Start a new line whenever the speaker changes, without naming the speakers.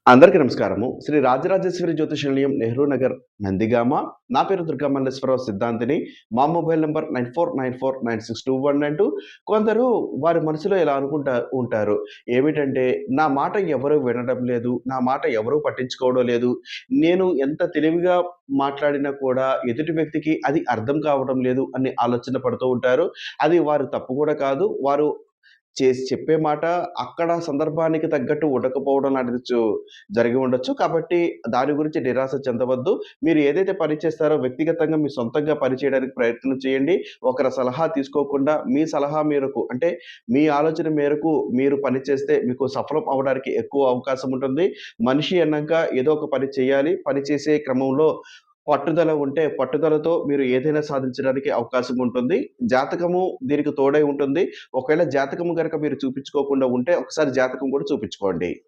అందరికీ నమస్కారము. శ్రీ రాజరాజేశ్వరి జ్యోతిషాలయం, నెహ్రూ నగర్, నందిగామ. నా పేరు దుర్గామల్లేశ్వరరావు సిద్ధాంతిని. మా మొబైల్ నంబర్ 9494962192. కొందరు వారి మనసులో ఇలా అనుకుంటా ఉంటారు. ఏమిటంటే, నా మాట ఎవరు వినడం లేదు. నా మాట ఎవరు పట్టించుకోవడం లేదు. నేను ఎంత తెలివిగా మాట్లాడినా కూడా ఎదుటి వ్యక్తికి అది అర్థం కావడం లేదు అని ఆలోచన పడుతూ ఉంటారు. అది వారి తప్పు కూడా కాదు. వారు చెప్పే మాట అక్కడ సందర్భానికి తగ్గట్టు ఉండకపోవడం లాంటిది జరిగి ఉండొచ్చు. కాబట్టి దాని గురించి నిరాశ చెందవద్దు. మీరు ఏదైతే పని చేస్తారో వ్యక్తిగతంగా మీ సొంతంగా పని చేయడానికి ప్రయత్నం చేయండి. ఒకరి సలహా తీసుకోకుండా మీ సలహా మేరకు అంటే మీ ఆలోచన మేరకు మీరు పని చేస్తే మీకు సఫలం అవ్వడానికి ఎక్కువ అవకాశం ఉంటుంది. మనిషి అన్నాక ఏదో ఒక పని చేయాలి. పని చేసే క్రమంలో పట్టుదల ఉంటే పట్టుదలతో మీరు ఏదైనా సాధించడానికి అవకాశం ఉంటుంది. జాతకము దీనికి తోడై ఉంటుంది. ఒకవేళ జాతకము గనక మీరు చూపించుకోకుండా ఉంటే ఒకసారి జాతకం కూడా చూపించుకోండి.